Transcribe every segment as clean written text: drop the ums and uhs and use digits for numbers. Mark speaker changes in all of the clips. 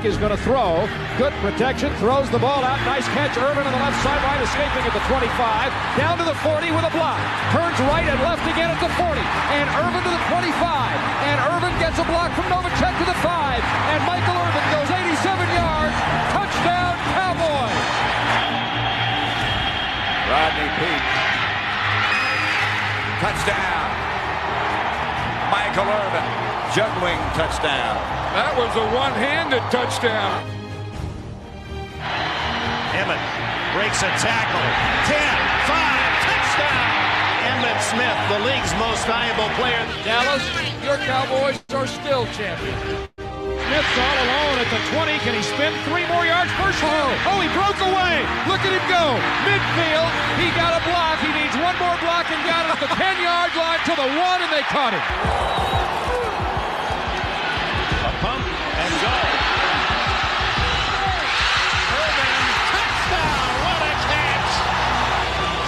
Speaker 1: fake, is going to throw. Good protection, throws the ball out. Nice catch. Irvin on the left sideline, escaping at the 25. Down to the 40 with a block. Turns right and left again at the 40. And Irvin to the 25. And Irvin gets a block from Novacek to the 5. And Michael Irvin goes 87 yards. Touchdown, Cowboys.
Speaker 2: Rodney Peete. Touchdown. Michael Irvin. Juggling touchdown.
Speaker 3: That was a one-handed touchdown.
Speaker 4: Emmett breaks a tackle. 10, 5, touchdown. Emmitt Smith, the league's most valuable player.
Speaker 1: Dallas, your Cowboys are still champions. Smith's all alone at the 20. Can he spin 3 more yards? First hole. Oh, he broke away. Look at him go. Midfield. He got a block. He needs one more block and got it at the 10-yard line to the 1, and they caught him.
Speaker 4: A pump and go. Irvin, touchdown. What a catch.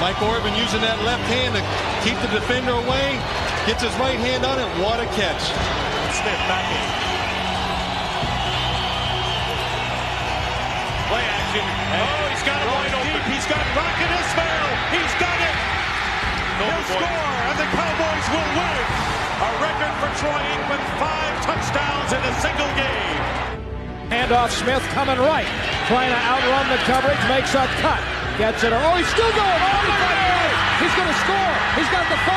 Speaker 5: Mike Irvin using that left hand to keep the defender away. Gets his right hand on it. What a catch.
Speaker 4: Smith back in. Play action. Oh, he's got it wide open. He's got Rocket Ismail. He's got it. He'll score, and the Cowboys will win. A record for Troy Aikman, 5 touchdowns in a single game.
Speaker 1: Handoff, Smith coming right. Trying to outrun the coverage. Makes a cut. Gets it. Oh, he's still going. Oh, he's going to score. He's got the 5.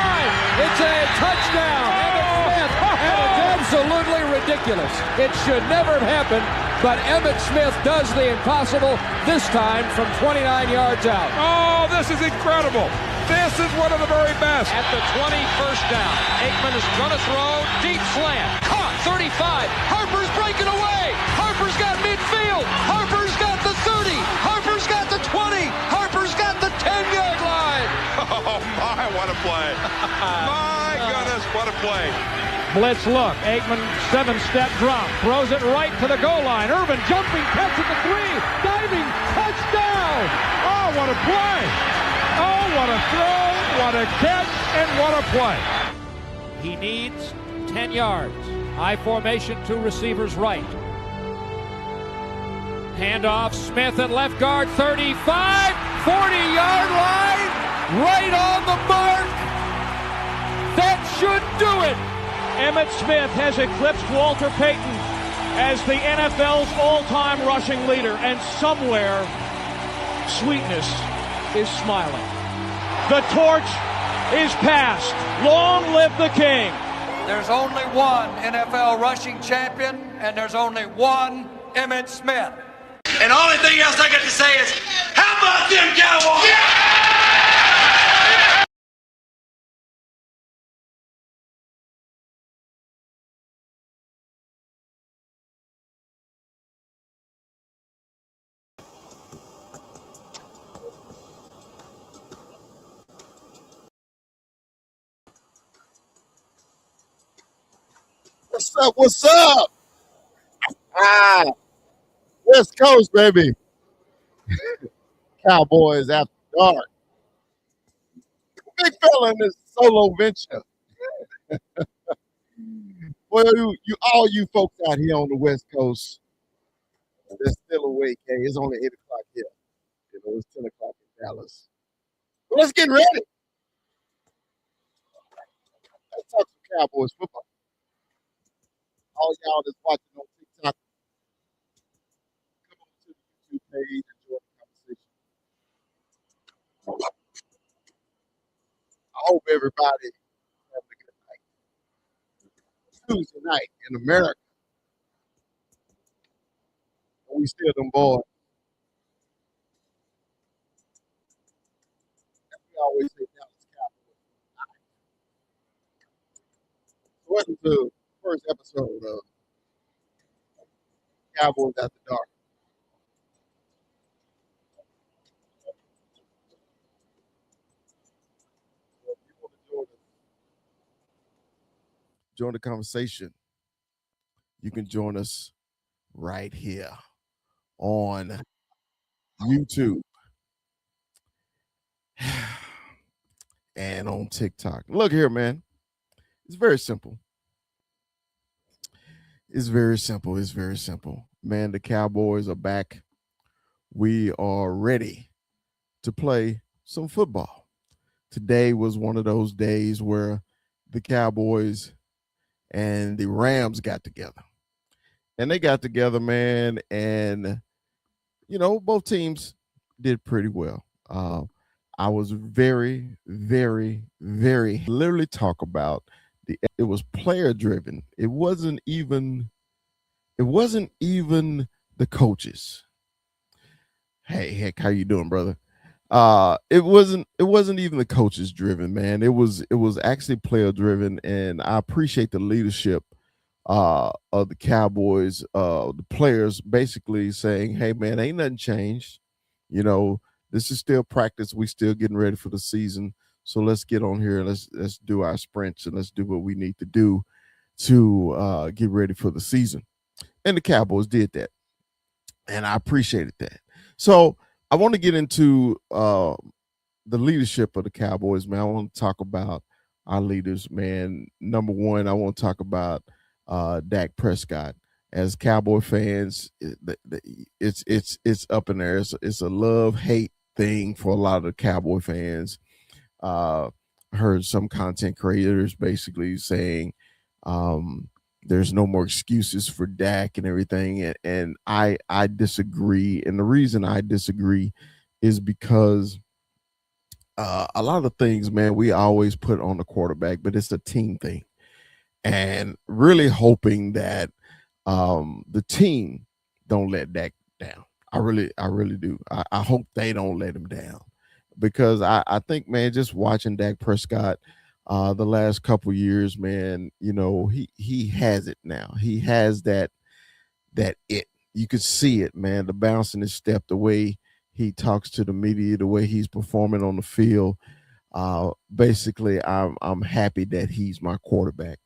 Speaker 1: It's a touchdown. Emmitt Smith. And it's absolutely ridiculous. It should never have happened. But Emmitt Smith does the impossible, this time from 29 yards out.
Speaker 3: Oh, this is incredible. This is one of the very best.
Speaker 1: At the 21st down, Aikman is going to throw, deep slant. Caught, 35. Harper's breaking away. Harper's got midfield. Harper's got the 30. Harper's got the 20. Harper's got the 10-yard line.
Speaker 2: Oh, my, what a play. My goodness, what a play.
Speaker 1: Blitz look. Aikman, 7-step drop. Throws it right to the goal line. Irvin jumping, catch at the 3. Diving, touchdown. Oh, what a play. Oh, what a throw, what a catch, and what a play. He needs 10 yards. High formation, 2 receivers right. Handoff, Smith at left guard, 35, 40-yard line. Right on the mark. That should do it. Emmitt Smith has eclipsed Walter Payton as the NFL's all-time rushing leader, and somewhere, sweetness is smiling. The torch is passed. Long live the king.
Speaker 6: There's only one NFL rushing champion, and there's only one Emmitt Smith.
Speaker 7: And the only thing else I got to say is, how about them Cowboys? Yeah!
Speaker 8: What's up? What's up? West Coast, baby. Cowboys after dark. Big fella in this solo venture. Well, all you folks out here on the West Coast, they're still awake. Hey, it's only 8 o'clock here. You know, it's 10 o'clock in Dallas. Well, let's get ready. Let's talk some Cowboys football. All y'all that's watching on TikTok, come on to the YouTube page and join the conversation. I hope everybody having a good night. Tuesday night in America. We still them boys. As we always say, Dallas Cowboys. Welcome to first episode of Cowboys After Dark. So if you want to join the conversation, you can join us right here on YouTube and on TikTok. Look here, man. It's very simple. It's very simple. It's very simple. man, the Cowboys are back. We are ready to play some football. Today was one of those days where the Cowboys and the Rams got together. And they got together, man, and both teams did pretty well. I was very, very, very literally talk about it was player driven. It wasn't even the coaches. Hey, heck, how you doing, brother? It wasn't even the coaches driven, man. It was actually player driven, and I appreciate the leadership of the Cowboys, the players basically saying, "Hey, man, ain't nothing changed. You know, this is still practice. We still getting ready for the season. So let's get on here and let's do our sprints and let's do what we need to do to get ready for the season." And the Cowboys did that, and I appreciated that. So I want to get into the leadership of the Cowboys, man. I want to talk about our leaders, man. Number one, I want to talk about Dak Prescott. As Cowboy fans, it's up in there. It's a love hate thing for a lot of the Cowboy fans. I heard some content creators basically saying there's no more excuses for Dak and everything, and I disagree. And the reason I disagree is because a lot of things, man, we always put on the quarterback, but it's a team thing, and really hoping that the team don't let Dak down. I really do. I hope they don't let him down, because I think, man, just watching Dak Prescott the last couple years, man, he has it now. He has that it. You could see it, man. The bounce in his step, the way he talks to the media, the way he's performing on the field. Basically, I'm happy that he's my quarterback.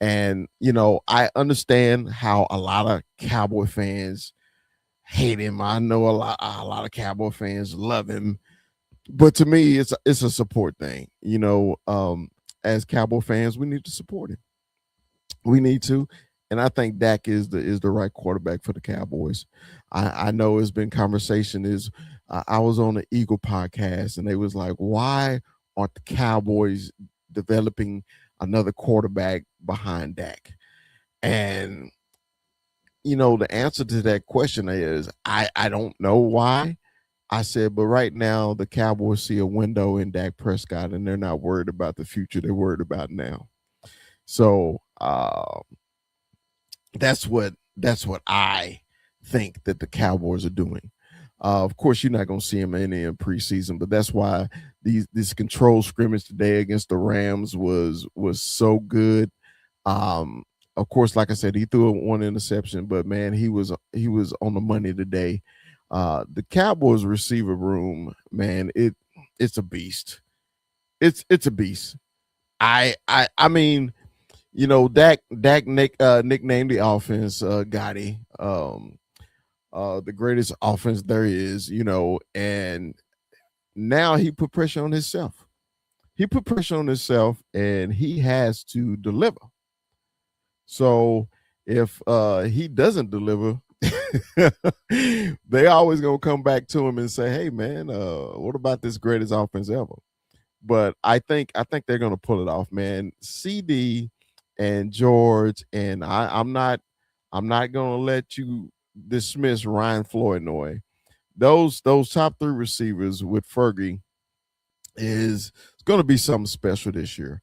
Speaker 8: And I understand how a lot of Cowboy fans hate him. I know a lot of Cowboy fans love him, but to me, it's a support thing. As Cowboy fans, we need to support him. We need to, and I think Dak is the right quarterback for the Cowboys. I know it's been conversation. I was on the Eagle podcast, and they was like, "Why aren't the Cowboys developing another quarterback behind Dak?" And the answer to that question is I don't know why. I said, but right now the Cowboys see a window in Dak Prescott, and they're not worried about the future. They're worried about now. So that's what I think that the Cowboys are doing. Of course, you're not going to see him in preseason, but that's why this control scrimmage today against the Rams was so good. Of course, like I said, he threw one interception, but man, he was on the money today. The Cowboys receiver room, man, it's a beast. It's a beast. I mean, Dak nicknamed the offense Gotti, the greatest offense there is, and now he put pressure on himself. He put pressure on himself, and he has to deliver. So if he doesn't deliver, they always gonna come back to him and say, "Hey, man, what about this greatest offense ever?" But I think they're gonna pull it off, man. CD and George, and I'm not gonna let you dismiss Ryan Flournoy. Those top three receivers with Fergie is going to be something special this year.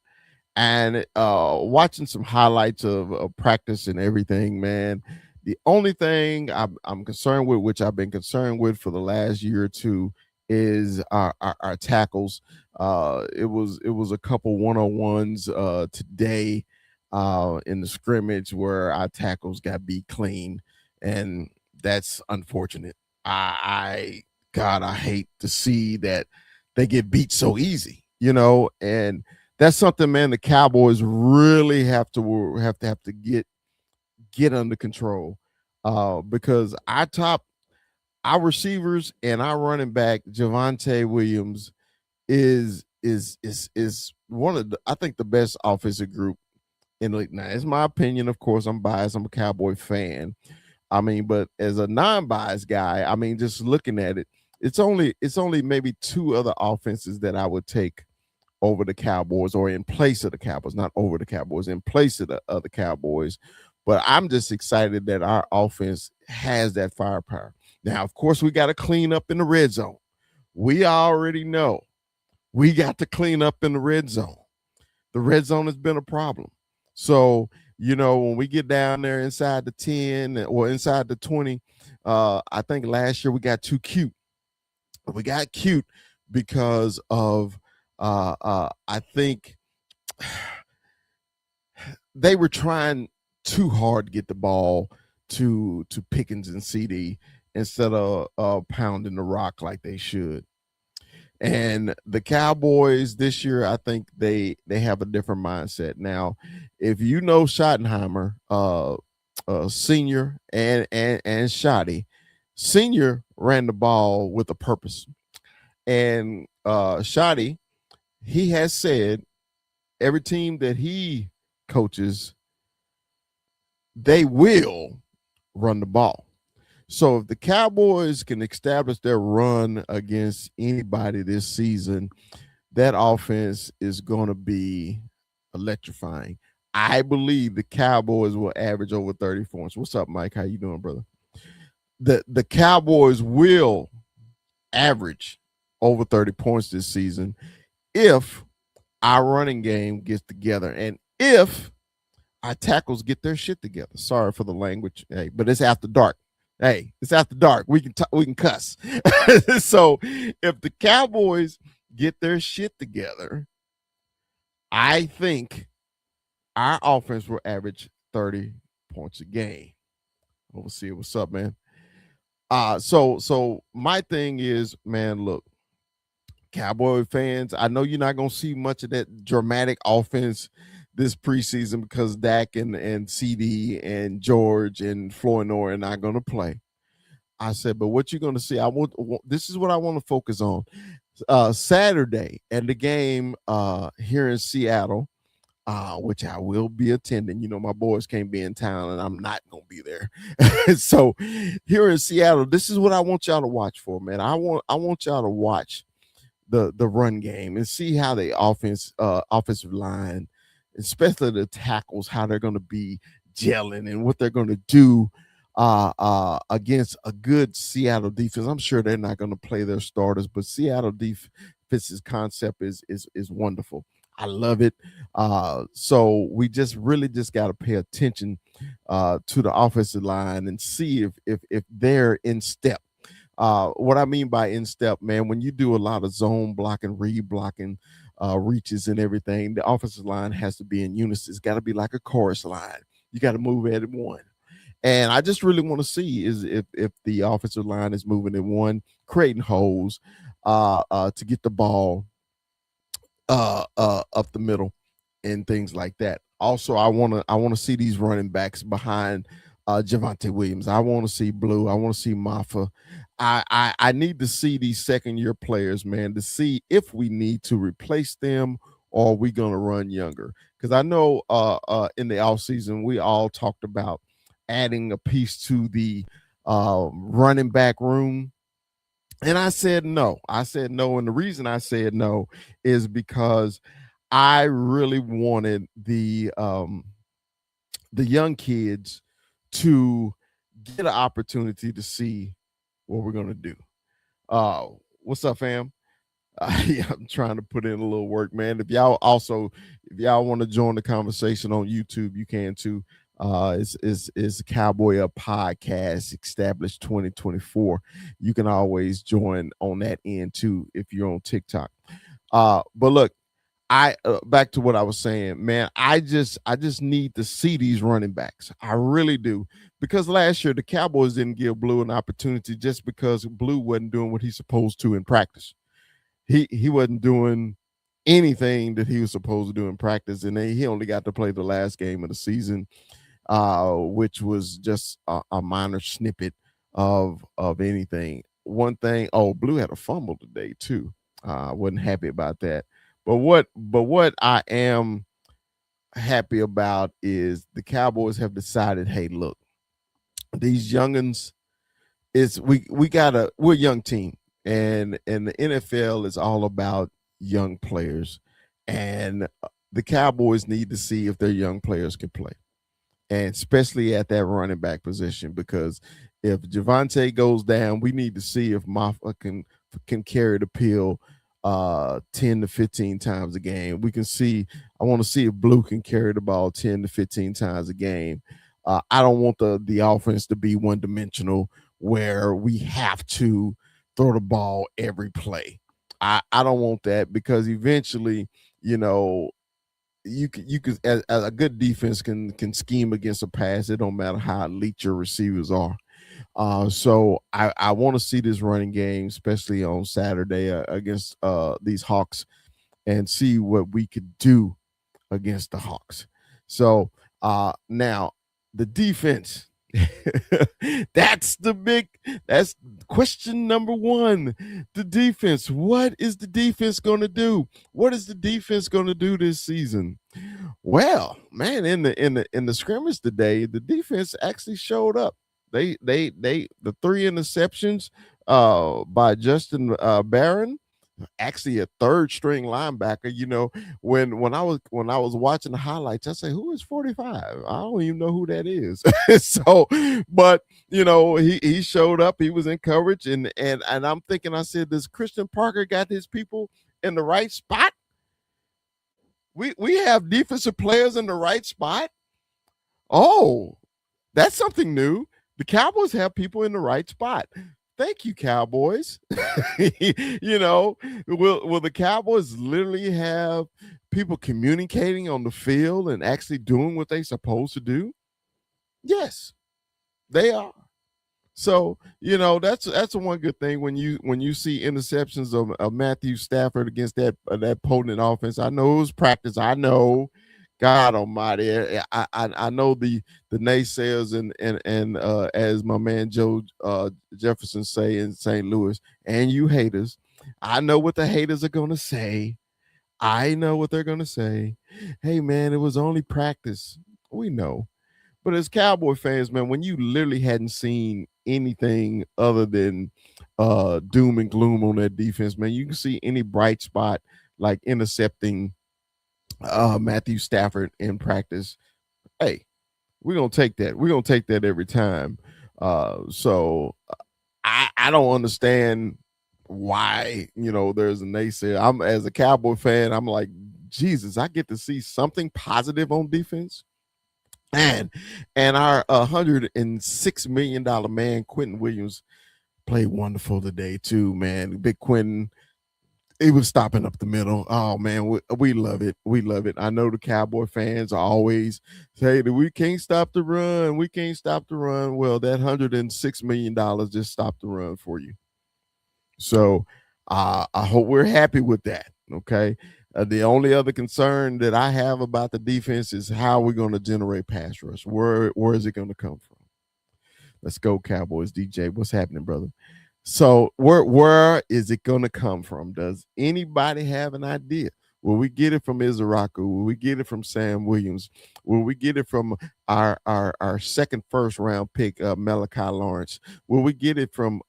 Speaker 8: And watching some highlights of practice and everything, man. The only thing I'm concerned with, which I've been concerned with for the last year or two, is our tackles. It was a couple one-on-ones today in the scrimmage where our tackles got beat clean, and that's unfortunate. I God, I hate to see that they get beat so easy, and that's something, man. The Cowboys really have to get under control, because our receivers and our running back Javonte Williams is one of I think the best offensive group in the league. Now, it's my opinion, of course. I'm biased. I'm a Cowboy fan, I mean, but as a non-biased guy, I mean, just looking at it, it's only maybe two other offenses that I would take over the Cowboys, or in place of the Cowboys, not over the Cowboys, in place of the other Cowboys. But I'm just excited that our offense has that firepower. Now, of course, we got to clean up in the red zone. We already know we got to clean up in the red zone. The red zone has been a problem. So, when we get down there inside the 10 or inside the 20, I think last year we got too cute. We got cute because of I think they were trying too hard to get the ball to Pickens and CD instead of pounding the rock like they should. And the Cowboys this year, I think they have a different mindset. Now, if you know Schottenheimer, senior and Shotty, senior ran the ball with a purpose. And Shotty, he has said every team that he coaches, they will run the ball. So if the Cowboys can establish their run against anybody this season, that offense is going to be electrifying. I believe the Cowboys will average over 30 points. What's up, Mike? How you doing, brother? The Cowboys will average over 30 points this season if our running game gets together and if our tackles get their shit together. Sorry for the language, hey, but it's after dark. Hey, it's after dark. We can cuss. So if the Cowboys get their shit together, I think our offense will average 30 points a game. We'll see what's up, man. So my thing is, man, look, Cowboy fans, I know you're not gonna see much of that dramatic offense this preseason because Dak and CD and George and Flournoy are not gonna play. I said, but what you're gonna see, this is what I want to focus on. Saturday at the game here in Seattle, which I will be attending. My boys can't be in town and I'm not gonna be there. So here in Seattle, this is what I want y'all to watch for, man. I want y'all to watch the run game and see how the offensive line, especially the tackles, how they're going to be gelling and what they're going to do against a good Seattle defense. I'm sure they're not going to play their starters, but Seattle defense's concept is wonderful. I love it. So we really got to pay attention to the offensive line and see if they're in step. What I mean by in step, man, when you do a lot of zone blocking, read blocking, reaches and everything, the offensive line has to be in unison. It's got to be like a chorus line. You got to move at it one. And I just really want to see is if the offensive line is moving in one, creating holes to get the ball up the middle and things like that. Also, I want to see these running backs behind Javonte Williams. I want to see Blue. I want to see Maffa. I need to see these second-year players, man, to see if we need to replace them or are we going to run younger. Because I know in the offseason, we all talked about adding a piece to the running back room. And I said no. And the reason I said no is because I really wanted the young kids to get an opportunity to see what we're going to do. What's up, fam? Yeah, I'm trying to put in a little work, man. If y'all want to join the conversation on YouTube, you can too. It's Cowboy Up Podcast established 2024. You can always join on that end too if you're on TikTok. But look, I back to what I was saying, man. I just need to see these running backs. I really do, because last year the Cowboys didn't give Blue an opportunity just because Blue wasn't doing what he's supposed to in practice. He wasn't doing anything that he was supposed to do in practice, and he only got to play the last game of the season, which was just a minor snippet of anything. One thing, Blue had a fumble today too. I wasn't happy about that. But what I am happy about is the Cowboys have decided, hey, look, these youngins, we're a young team, and the NFL is all about young players, and the Cowboys need to see if their young players can play, and especially at that running back position, because if Javante goes down, we need to see if Maffa can carry the pill 10 to 15 times a game. We can see, I want to see if Blue can carry the ball 10 to 15 times a game. I don't want the offense to be one dimensional where we have to throw the ball every play. I don't want that, because eventually, you know, you could as a good defense can scheme against a pass. It don't matter how elite your receivers are. So I want to see this running game, especially on Saturday against these Hawks, and see what we could do against the Hawks. So now the defense. That's question number one. The defense. What is the defense going to do? What is the defense going to do this season? Well, man, in the scrimmage today, the defense actually showed up. The three interceptions by Justin Barron, actually a third string linebacker. You know, when I was watching the highlights, I say, who is 45? I don't even know who that is. So, but you know, he showed up, he was in coverage, and I'm thinking, I said, does Christian Parker got his people in the right spot? We have defensive players in the right spot. Oh, that's something new. The Cowboys have people in the right spot. Thank you, Cowboys. You know, will the Cowboys literally have people communicating on the field and actually doing what they're supposed to do? Yes, they are. So, you know, that's one good thing when you see interceptions of Matthew Stafford against that potent offense. I know it was practice. I know, God Almighty. I know the naysayers and as my man Joe Jefferson say in St. Louis, and you haters. I know what the haters are gonna say. I know what they're gonna say. Hey man, it was only practice. We know. But as Cowboy fans, man, when you literally hadn't seen anything other than doom and gloom on that defense, man, you can see any bright spot like intercepting Matthew Stafford in practice. Hey, we're gonna take that. We're gonna take that every time. So I don't understand why, you know, there's a naysayer. I'm, as a Cowboy fan, I'm like, Jesus, I get to see something positive on defense. And our $106 million man, Quentin Williams, played wonderful today too, man. Big Quentin, he was stopping up the middle. Oh man, we love it. We love it. I know the Cowboy fans always say that we can't stop the run. We can't stop the run. Well, that $106 million just stopped the run for you. So I hope we're happy with that. Okay. The only other concern that I have about the defense is how we're going to generate pass rush. Where is it going to come from? Let's go, Cowboys. DJ, what's happening, brother? So where is it going to come from? Does anybody have an idea? Will we get it from Izaraku? Will we get it from Sam Williams? Will we get it from our second first round pick, Malachi Lawrence? Will we get it from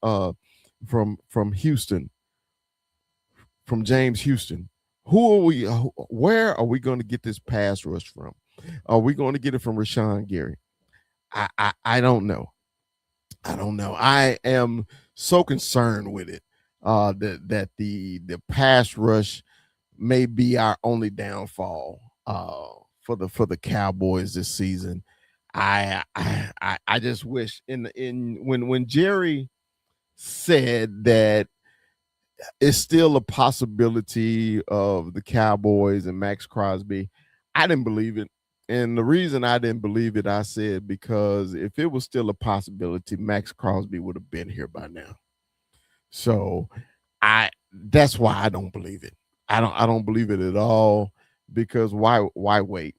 Speaker 8: Houston, from James Houston? Where are we going to get this pass rush from? Are we going to get it from Rashawn Gary? I don't know. I don't know. I am so concerned with it. That the pass rush may be our only downfall for the Cowboys this season. I just wish when Jerry said that it's still a possibility of the Cowboys and Max Crosby, I didn't believe it. And the reason I didn't believe it, I said, because if it was still a possibility, Max Crosby would have been here by now. So that's why I don't believe it. I don't believe it at all, because why wait?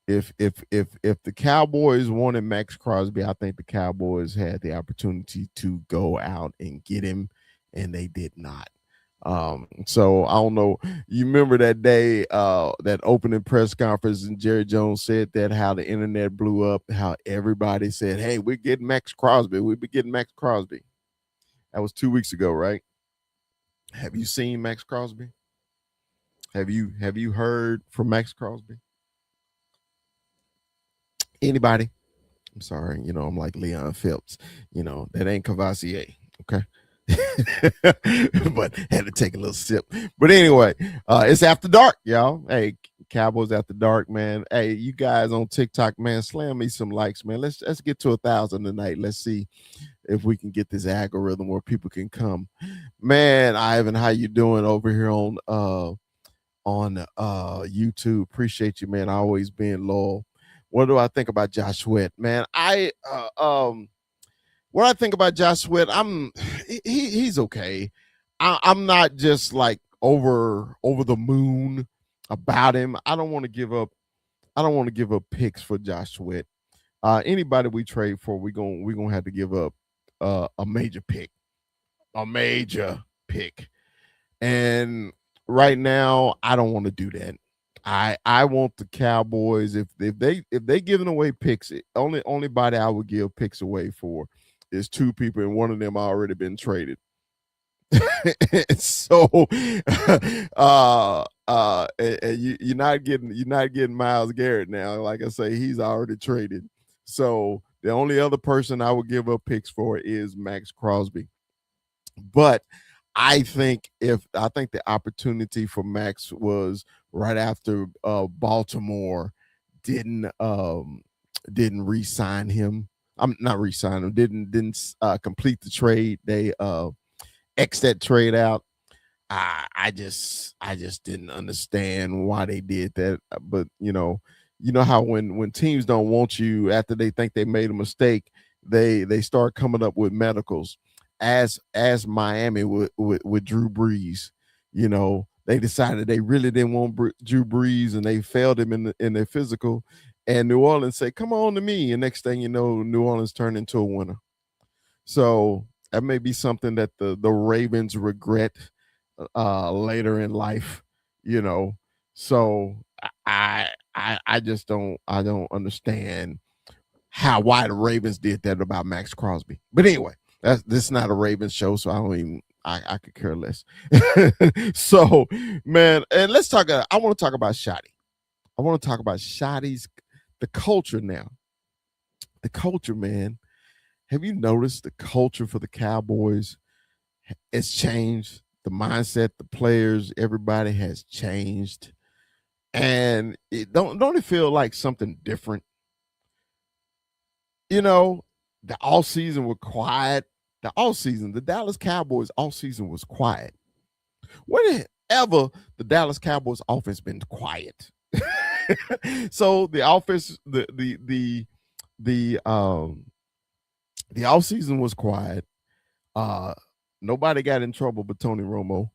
Speaker 8: If the Cowboys wanted Max Crosby, I think the Cowboys had the opportunity to go out and get him, and they did not. So I don't know. You remember that day, that opening press conference, and Jerry Jones said that how the internet blew up, how everybody said, "Hey, we're getting Max Crosby. We'll be getting Max Crosby." That was 2 weeks ago, right? Have you seen Max Crosby? Have you heard from Max Crosby? Anybody? I'm sorry, I'm like Leon Phelps. That ain't Cavassier. Okay. But had to take a little sip. But anyway, it's after dark, y'all. Hey, Cowboys after dark, man. Hey, you guys on TikTok, man, slam me some likes, man. Let's get to 1,000 tonight. Let's see if we can get this algorithm where people can come. Man, Ivan, how you doing over here on YouTube? Appreciate you, man. Always being loyal. What do I think about Josh Sweat, man? What I think about Josh Sweat, he's okay. I'm not just like over the moon about him. I don't want to give up. I don't want to give up picks for Josh Sweat. Anybody we trade for, we gonna have to give up a major pick, and right now I don't want to do that. I want the Cowboys, if they giving away picks, only body I would give picks away for is two people, and one of them already been traded. So and you're not getting Myles Garrett now. Like I say, he's already traded. So the only other person I would give up picks for is Max Crosby. But I think the opportunity for Max was right after Baltimore didn't re-sign him. I'm not re-sign him. Didn't complete the trade. They X that trade out. I just didn't understand why they did that. But you know how when teams don't want you after they think they made a mistake, they start coming up with medicals. As Miami with Drew Brees, they decided they really didn't want Drew Brees, and they failed him in their physical. And New Orleans said, "Come on to me," and next thing you know, New Orleans turned into a winner. So that may be something that the Ravens regret later in life, you know. So I just don't understand why the Ravens did that about Max Crosby. But anyway, this is not a Ravens show, so I could care less. So man, and let's talk. I want to talk about Shotty. I want to talk about Shotty's the culture now. The culture, man. Have you noticed the culture for the Cowboys? It's changed. The mindset, the players, everybody has changed. And don't it feel like something different? The all season was quiet. The Dallas Cowboys all season was quiet. Whenever the Dallas Cowboys offense been quiet. So the offense, the off season was quiet. Nobody got in trouble but Tony Romo.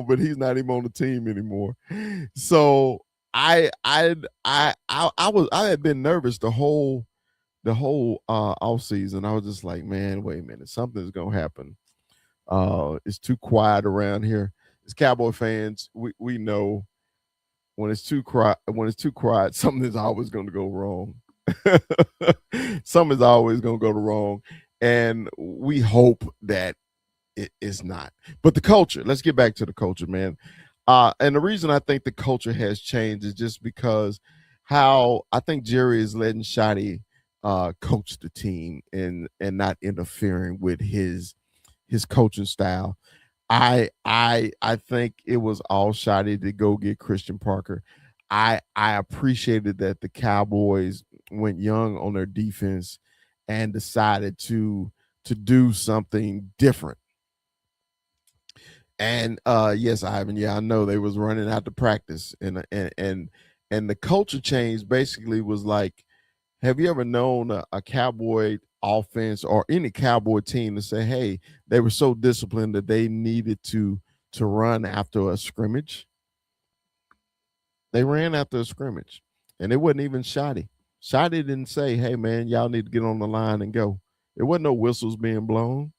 Speaker 8: But he's not even on the team anymore. So I had been nervous the whole off season. I was just like, man, wait a minute, something's gonna happen. It's too quiet around here. As Cowboy fans, we know when it's too quiet, something is always going to go wrong. Something is always going to go wrong, and we hope that it is not. But the culture. Let's get back to the culture, man. And the reason I think the culture has changed is just because how I think Jerry is letting Shotty coach the team and not interfering with his coaching style. I think it was all Shotty to go get Christian Parker. I appreciated that the Cowboys went young on their defense and decided to do something different. And yes, Ivan, yeah, I know they was running out to practice, and the culture change basically was like, have you ever known a Cowboy offense or any Cowboy team to say, hey, they were so disciplined that they needed to run after a scrimmage? They ran after a scrimmage, and it wasn't even Shotty. Shotty didn't say, hey, man, y'all need to get on the line and go. There wasn't no whistles being blown.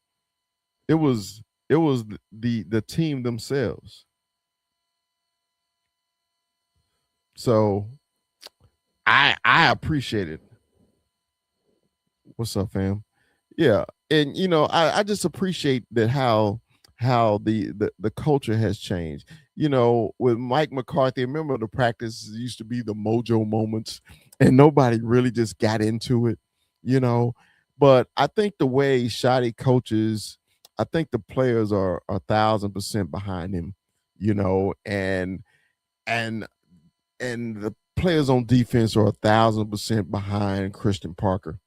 Speaker 8: It was the team themselves. So I appreciate it. What's up, fam? Yeah, and I just appreciate that how the culture has changed. With Mike McCarthy, remember the practice used to be the mojo moments, and nobody really just got into it. You know, but I think the way Shotty coaches, I think the players are 1,000% behind him. And and the players on defense are 1,000% behind Christian Parker,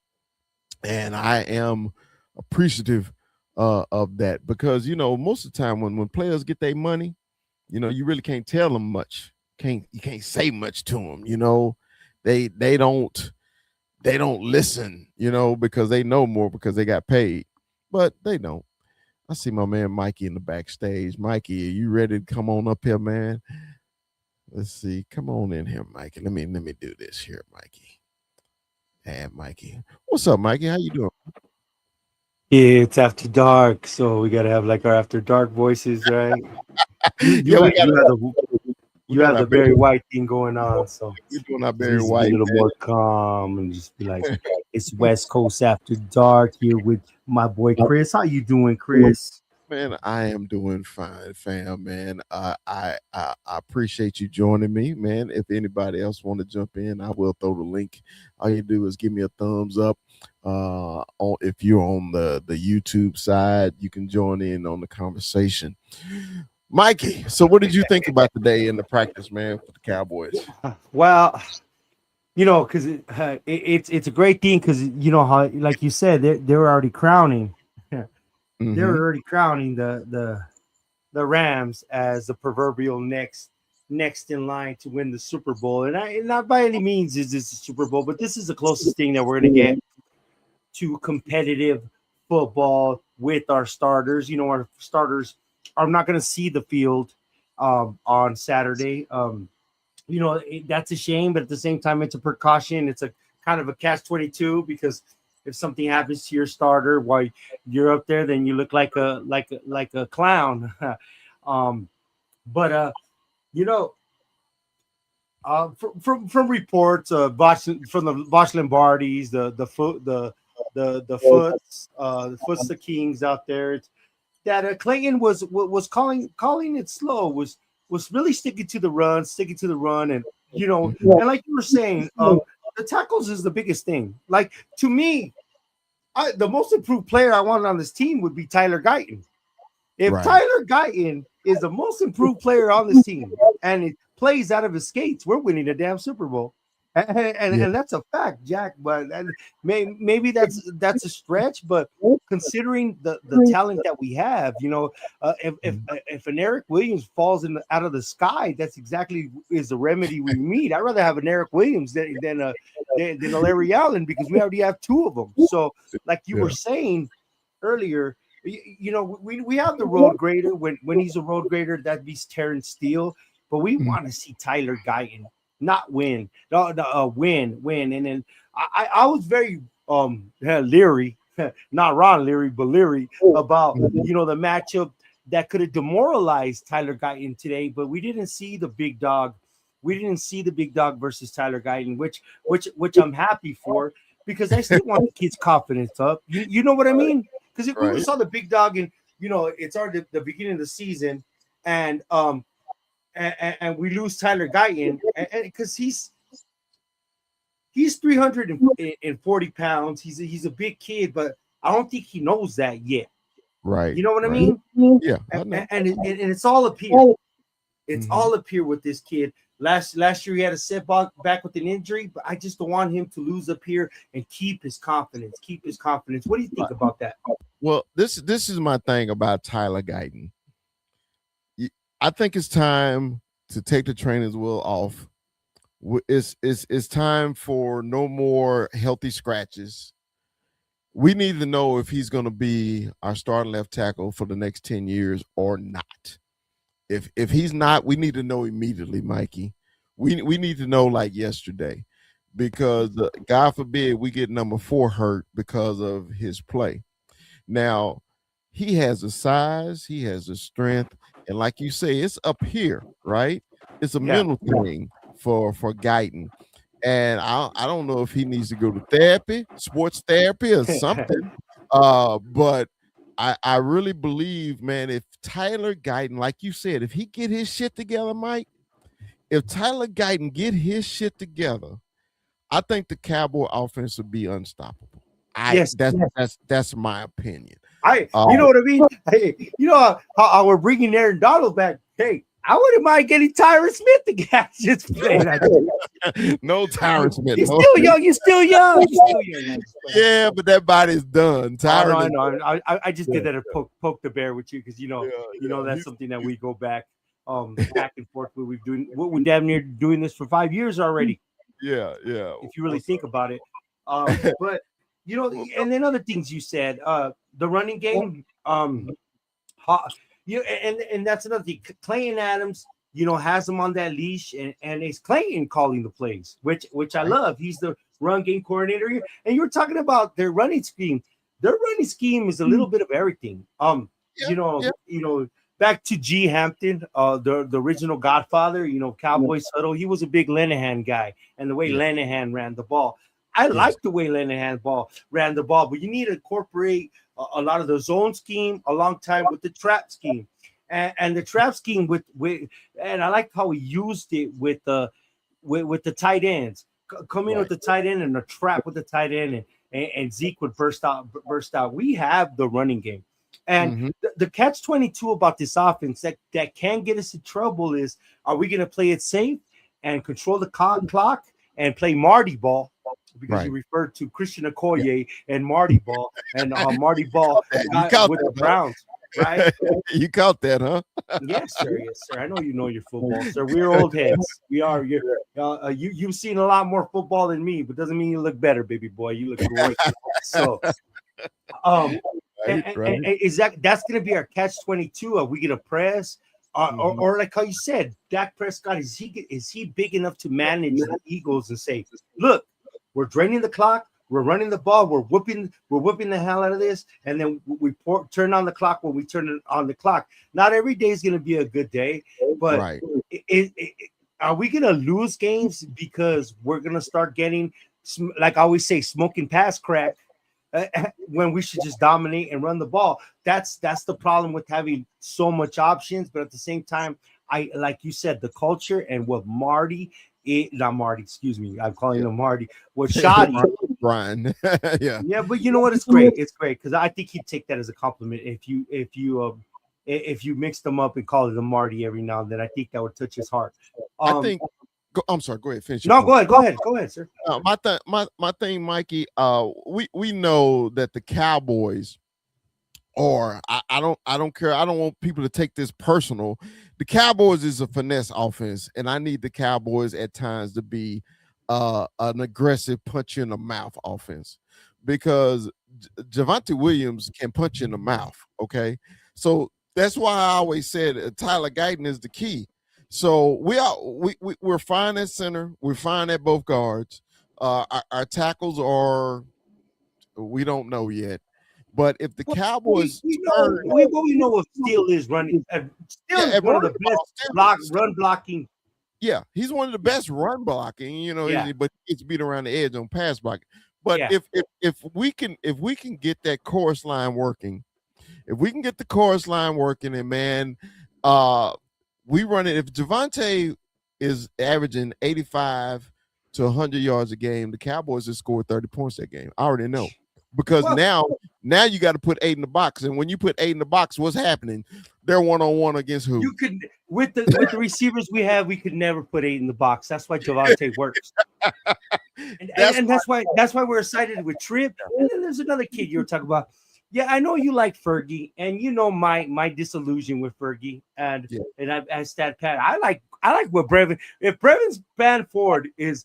Speaker 8: and I am appreciative of that because most of the time when players get their money, you really can't tell them much. You can't say much to them. They don't listen. Because they know more because they got paid, but they don't. I see my man Mikey in the backstage. Mikey, are you ready to come on up here, man? Let's see. Come on in here, Mikey. Let me do this here, Mikey. And Mikey, what's up, Mikey? How you doing?
Speaker 9: Yeah, it's after dark, so we gotta have like our after dark voices, right? You
Speaker 8: Yeah,
Speaker 9: you have,
Speaker 8: we
Speaker 9: you
Speaker 8: got
Speaker 9: have
Speaker 8: our
Speaker 9: the Barry White thing going on, so
Speaker 8: we're doing our
Speaker 9: it
Speaker 8: Barry
Speaker 9: needs to be a
Speaker 8: White,
Speaker 9: little more calm and just be like, it's West Coast after dark here with my boy Chris. How you doing, Chris?
Speaker 8: man. I am doing fine, fam, man. I appreciate you joining me, man. If anybody else want to jump in, I will throw the link. All you do is give me a thumbs up. If you're on the YouTube side, you can join in on the conversation. Mikey, so what did you think about today in the practice, man, for the Cowboys?
Speaker 9: Well, because it's a great thing because you know how, like you said, they're already crowning, they're
Speaker 8: Mm-hmm.
Speaker 9: already crowning the Rams as the proverbial next in line to win the Super Bowl. And not by any means is this a Super Bowl, but this is the closest thing that we're going to get to competitive football with our starters. Our starters are not going to see the field on Saturday. That's a shame, but at the same time, it's a precaution. It's a kind of a catch-22 because if something happens to your starter while you're up there, then you look like a clown. um, but you know, from reports, from the Bosch Lombardis, the Foots, the Kings out there, that Clayton was calling it slow, was really sticking to the run, and and like you were saying, the tackles is the biggest thing. Like to me, the most improved player I wanted on this team would be Tyler Guyton. If
Speaker 8: Right.
Speaker 9: Tyler Guyton is the most improved player on this team and it plays out of his skates, we're winning a damn Super Bowl. And that's a fact, Jack. But maybe that's a stretch. But considering the talent that we have, if an Eric Williams falls out of the sky, that's exactly is the remedy we need. I'd rather have an Eric Williams than a Larry Allen because we already have two of them. So, like you were saying earlier, we have the road grader when he's a road grader, that beats Terrence Steele, but we want to see Tyler Guyton not win, win. And then I was very leery, not Ron Leary, but leery about the matchup that could have demoralized Tyler Guyton today, but we didn't see the big dog. We didn't see the big dog versus Tyler Guyton, which I'm happy for because I still want the kid's confidence up. You know what I mean? Because if we saw the big dog in, it's already the beginning of the season, and we lose Tyler Guyton, and because he's 340 pounds, he's a big kid, but I don't think he knows that yet.
Speaker 8: Right.
Speaker 9: You know what I
Speaker 8: Right.
Speaker 9: mean?
Speaker 8: Yeah.
Speaker 9: And it's all up here. It's all up here with this kid. Last year he had a setback with an injury, but I just don't want him to lose up here and keep his confidence. What do you think about that?
Speaker 8: Well, this is my thing about Tyler Guyton. I think it's time to take the trainer's wheel off. It's time for no more healthy scratches. We need to know if he's going to be our starting left tackle for the next 10 years or not. If he's not, we need to know immediately, Mikey. We need to know like yesterday, because God forbid we get number 4 hurt because of his play. Now, he has the size, he has the strength, and like you say, it's up here, right? It's a mental thing for Guyton. And I don't know if he needs to go to therapy, sports therapy, or something. But I really believe, man, if Tyler Guyton, like you said, if he get his shit together, Mike, if Tyler Guyton get his shit together, I think the Cowboy offense would be unstoppable. That's my opinion.
Speaker 9: You know what I mean? Hey, you know how we're bringing Aaron Donald back. Hey, I wouldn't mind getting Tyron Smith to catch just play.
Speaker 8: No Tyron Smith.
Speaker 9: You're still young. You're still young.
Speaker 8: Yeah, but that body's done.
Speaker 9: Tyron. No, I just did that to poke the bear with you because you know that's something that we go back and forth with. We're damn near doing this for 5 years already.
Speaker 8: Yeah.
Speaker 9: If you really think about it, but you know, and then other things you said, the running game, and that's another thing. Clayton Adams, has him on that leash, and it's Clayton calling the plays, which I love. He's the run game coordinator here. And you're talking about their running scheme. Their running scheme is a little bit of everything. Back to G. Hampton, the original Godfather, Cowboys Huddle. He was a big Linehan guy, and the way Linehan ran the ball. I like the way Linehan ran the ball, but you need to incorporate a lot of the zone scheme along time with the trap scheme, and the trap scheme with and I like how he used it with the tight ends, coming with the tight end and the trap with the tight end, and Zeke would burst out. We have the running game, and the catch-22 about this offense that can get us in trouble is: are we going to play it safe and control the clock and play Marty ball? Because you referred to Christian Okoye and Marty Ball, and Marty Ball with the Browns, right?
Speaker 8: You caught that, huh?
Speaker 9: Yes, sir. I know you know your football, sir. We're old heads. We are. You've seen a lot more football than me, but doesn't mean you look better, baby boy. You look great. So, is that's going to be our catch-22? Are we going to press? Or like how you said, Dak Prescott, is he big enough to manage the Eagles and say, look, we're draining the clock, we're running the ball, we're whooping the hell out of this, and then we turn on the clock when we turn on the clock. Not every day is going to be a good day, but are we going to lose games because we're going to start getting, like I always say, smoking past crack when we should just dominate and run the ball? That's the problem with having so much options, but at the same time, like you said, the culture and what not Marty, excuse me. I'm calling him Marty. What Shoddy,
Speaker 8: Brian.
Speaker 9: Yeah, but you know what? It's great. It's great because I think he'd take that as a compliment if you mix them up and call it a Marty every now and then. I think that would touch his heart.
Speaker 8: I think. I'm sorry. Go ahead. Finish.
Speaker 9: No, go ahead, sir.
Speaker 8: My thing, Mikey. We know that the Cowboys. Or I don't care. I don't want people to take this personal. The Cowboys is a finesse offense, and I need the Cowboys at times to be an aggressive punch you in the mouth offense, because Javonte Williams can punch you in the mouth. Okay, so that's why I always said Tyler Guyton is the key. So we're fine at center. We're fine at both guards. Our tackles are, we don't know yet. But if the Cowboys
Speaker 9: we know what Steele is running. Steele is one of the best run blocking.
Speaker 8: Yeah, he's one of the best run blocking, but it's beat around the edge on pass blocking. But if we can get that chorus line working, and man, we run it. If Javonte is averaging 85 to 100 yards a game, the Cowboys have scored 30 points that game. I already know. Because now you got to put 8 in the box, and when you put 8 in the box, what's happening? They're 1-on-1 against who?
Speaker 9: You could with the receivers we have, we could never put 8 in the box. That's why Javonte works, and that's why we're excited with Tripp. And then there's another kid you were talking about. Yeah, I know you like Fergie, and you know my disillusion with Fergie, and I stat Pat. I like what Brevin. If Brevin Spanford is,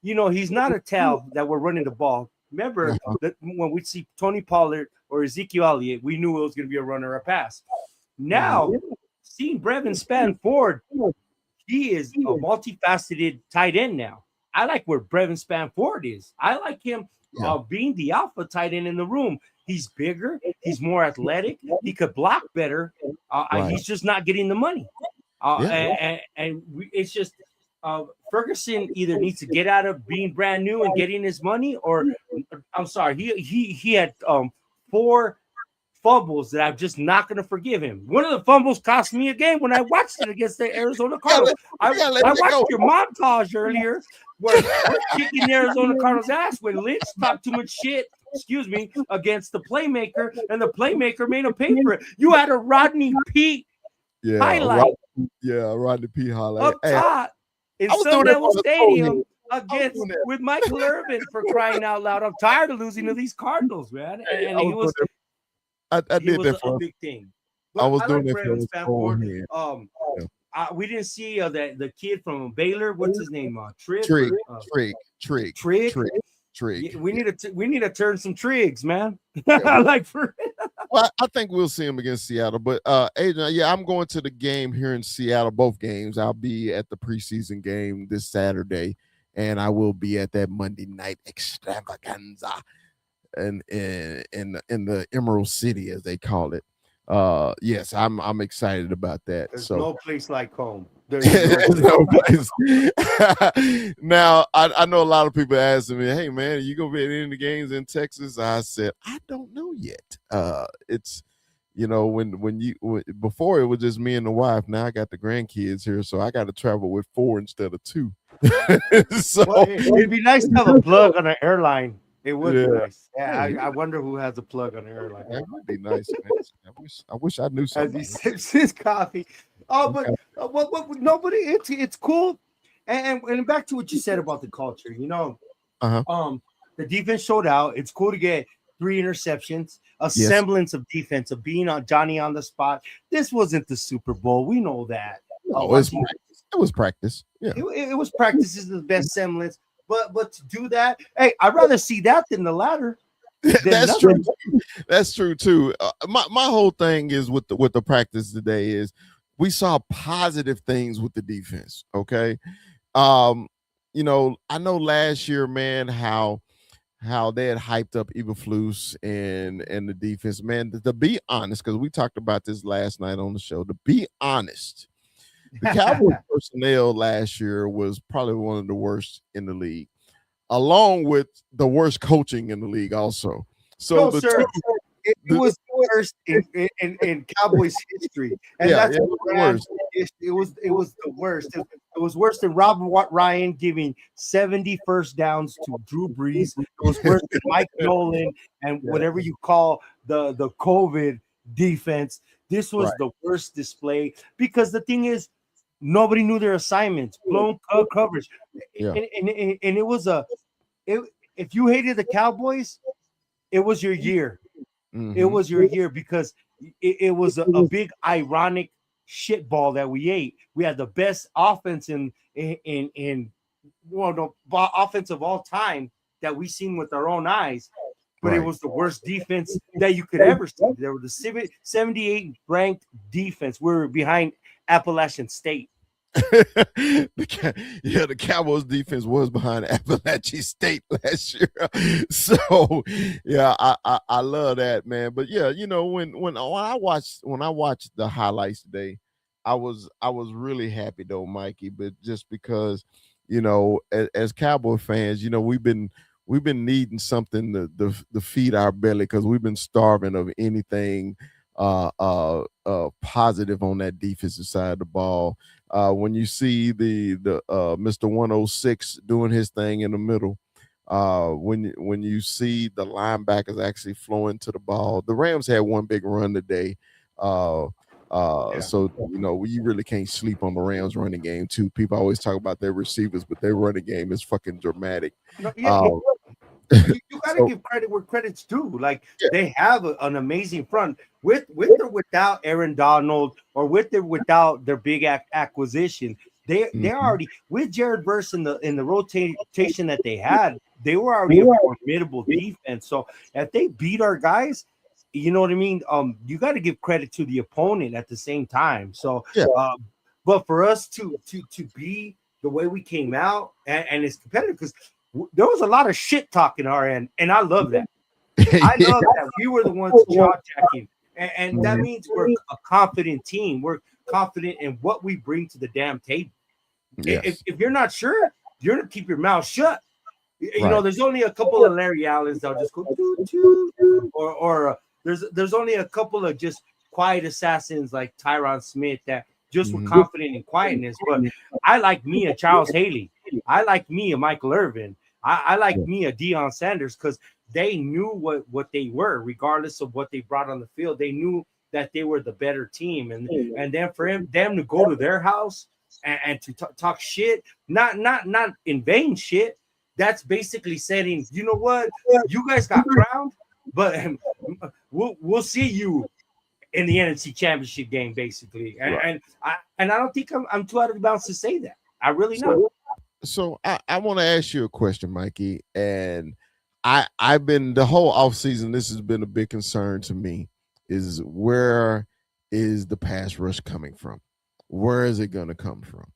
Speaker 9: he's not a tell that we're running the ball. Remember that when we see Tony Pollard or Ezekiel Elliott, we knew it was going to be a run or a pass. Now, seeing Brevin Spanford, he is a multifaceted tight end now. I like where Brevin Spanford is. I like him being the alpha tight end in the room. He's bigger. He's more athletic. He could block better. He's just not getting the money. It's just Ferguson either needs to get out of being brand new and getting his money, or I'm sorry, he had 4 fumbles that I'm just not going to forgive him. One of the fumbles cost me a game when I watched it against the Arizona Cardinals. I watched your montage earlier where we're kicking the Arizona Cardinals' ass when Lynch talked too much shit, against the playmaker, and the playmaker made him pay for it. You had a Rodney Pete highlight.
Speaker 8: Rodney Pete highlight.
Speaker 9: Up top in Sun Devil Stadium with Michael Irvin, for crying out loud. I'm tired of losing to these Cardinals, man. And he was
Speaker 8: I did that for
Speaker 9: a big thing. But
Speaker 8: I was doing
Speaker 9: like
Speaker 8: that for his
Speaker 9: we didn't see the kid from Baylor. What's his name?
Speaker 8: Trig.
Speaker 9: We need to turn some trigs, man.
Speaker 8: Well, I think we'll see him against Seattle. But Adrian, I'm going to the game here in Seattle. Both games. I'll be at the preseason game this Saturday, and I will be at that Monday night extravaganza in the Emerald City, as they call it. Yes, I'm excited about that.
Speaker 9: There's no place like home.
Speaker 8: There's no place. Now, I know a lot of people asking me, "Hey, man, are you gonna be at any of the games in Texas?" I said, "I don't know yet." It's before it was just me and the wife. Now I got the grandkids here, so I got to travel with 4 instead of 2. So
Speaker 9: it'd be nice to have a plug on an airline. It would be nice. Yeah, I wonder who has a plug on the airline.
Speaker 8: That would be nice, man. I wish I knew something.
Speaker 9: As he sips his coffee. Oh, but nobody. It's cool. And back to what you said about the culture. The defense showed out. It's cool to get 3 interceptions, semblance of defense, of being on Johnny on the spot. This wasn't the Super Bowl. We know that.
Speaker 8: It was practice. Yeah,
Speaker 9: it was practice. Is the best semblance. But to do that, hey, I'd rather see that than the latter.
Speaker 8: That's true. That's true too. My whole thing is with the practice today is we saw positive things with the defense. Okay, I know last year, man, how they had hyped up Eberflus and the defense, man. To be honest, because we talked about this last night on the show. To be honest. The Cowboys personnel last year was probably one of the worst in the league, along with the worst coaching in the league also. So
Speaker 9: it was the worst in Cowboys history. And that's the worst. It was the worst. It was worse than Rob Ryan giving 70 first downs to Drew Brees. It was worse than Mike Nolan and whatever you call the COVID defense. This was the worst display, because the thing is, nobody knew their assignments, blown coverage. And it was if you hated the Cowboys, it was your year. Mm-hmm. It was your year, because it was a big ironic shitball that we ate. We had the best offense offense of all time that we seen with our own eyes. But it was the worst defense that you could ever see. There were the 78 ranked defense. We were behind Appalachian State.
Speaker 8: The Cowboys defense was behind Appalachian State last year. So I love that, man. But when I watched the highlights today, I was really happy though, Mikey. But just because as Cowboy fans, we've been needing something to feed our belly, because we've been starving of anything positive on that defensive side of the ball. When you see the Mr. 106 doing his thing in the middle, when you see the linebackers actually flowing to the ball, the Rams had one big run today. So you really can't sleep on the Rams running game too. People always talk about their receivers, but their running game is fucking dramatic.
Speaker 9: You gotta give credit where credit's due. They have an amazing front with or without Aaron Donald, or with or without their big acquisition. They already, with Jared Verse in the rotation that they had, they were already a formidable defense. So if they beat our guys, you know what I mean? You got to give credit to the opponent at the same time. So, but for us to be the way we came out, and it's competitive, because there was a lot of shit talking our end, and I love that. I love that. We were the ones jaw-jacking. And that means we're a confident team. We're confident in what we bring to the damn table.
Speaker 8: Yes.
Speaker 9: If you're not sure, you're going to keep your mouth shut. You know,
Speaker 8: Right.
Speaker 9: there's only a couple of Larry Allens that'll just go toot, or there's only a couple of just quiet assassins like Tyron Smith that just were confident in quietness. But I like me a Charles Haley. I like me a Michael Irvin. I like me a Deion Sanders because they knew what they were, regardless of what they brought on the field. They knew that they were the better team, and then for them to go to their house and to talk shit, not in vain shit. That's basically saying, you know what, you guys got crowned, but we'll see you in the NFC Championship game, basically. And I don't think I'm too out of bounds to say that. I really not.
Speaker 8: So I want to ask you a question, Mikey, and I've been the whole offseason, this has been a big concern to me, is where is the pass rush coming from? Where is it going to come from?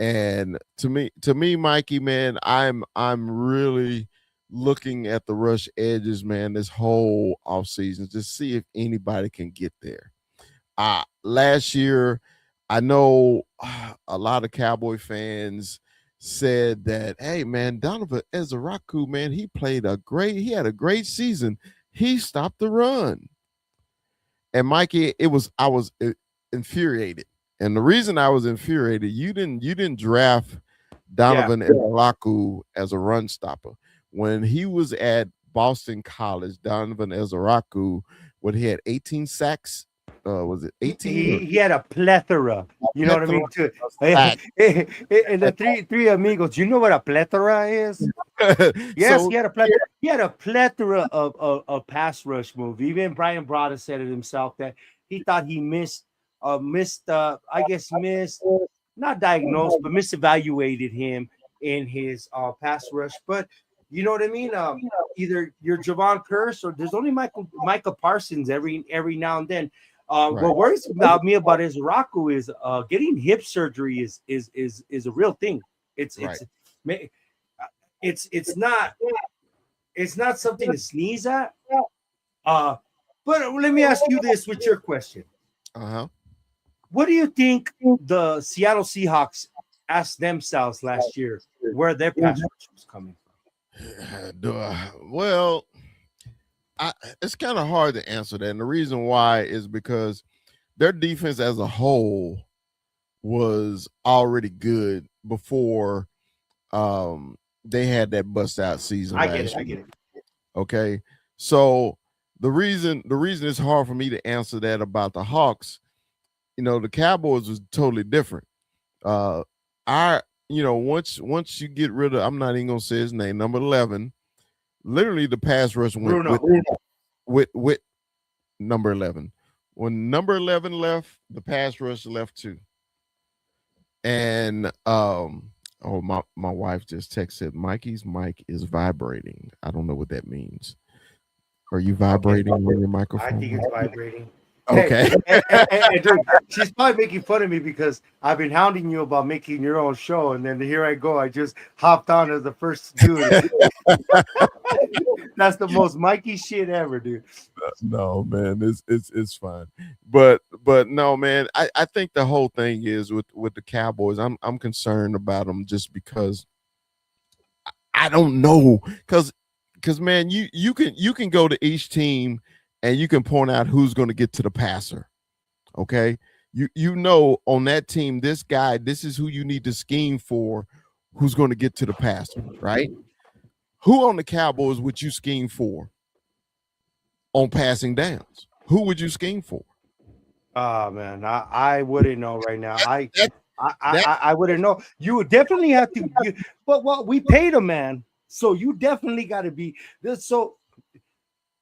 Speaker 8: And to me, Mikey, man, I'm really looking at the rush edges, man, this whole offseason to see if anybody can get there. Last year, I know a lot of Cowboy fans said that, hey, man, Donovan Ezeraku, man, he had a great season. He stopped the run. And Mikey, I was infuriated. And the reason I was infuriated, you didn't draft Donovan Ezeraku as a run stopper. When he was at Boston College, Donovan Ezeraku, he had 18 sacks. Was it 18?
Speaker 9: He had a plethora. You know what I mean? And the three amigos. You know what a plethora is? Yes,
Speaker 8: So,
Speaker 9: he had a plethora. He had a plethora of pass rush moves. Even Brian Broaddus said it himself that he thought he missed, not diagnosed, but misevaluated him in his pass rush. But you know what I mean? Either you're Javon Curse or there's only Micah Parsons every now and then. What worries about me about Ezeraku is getting hip surgery is a real thing. It's not something to sneeze at. But let me ask you this with your question. What do you think the Seattle Seahawks asked themselves last year where their pass rush was coming from?
Speaker 8: Well, it's kind of hard to answer that. And the reason why is because their defense as a whole was already good before they had that bust out season.
Speaker 9: I get it.
Speaker 8: Okay. So the reason it's hard for me to answer that about the Hawks, the Cowboys was totally different. Once you get rid of, I'm not even gonna say his name, number 11, literally the pass rush went with number 11. When number 11 left, the pass rush left too. And my wife just texted, Mikey's mic is vibrating. I don't know what that means. Are you vibrating on your microphone?
Speaker 9: I think it's vibrating.
Speaker 8: Okay.
Speaker 9: Hey, dude, she's probably making fun of me because I've been hounding you about making your own show, and then here I go. I just hopped on as the first dude. That's the most Mikey shit ever, dude.
Speaker 8: No, man, it's fine. But no, man, I think the whole thing is with the Cowboys. I'm concerned about them just because I don't know because man, you can go to each team and you can point out who's going to get to the passer. Okay. You know, on that team, this guy, this is who you need to scheme for, who's going to get to the passer, right? Who on the Cowboys would you scheme for on passing downs? Who would you scheme for?
Speaker 9: Oh man, I wouldn't know right now. I wouldn't know. You would definitely have to. But we paid a man, so you definitely got to be this. So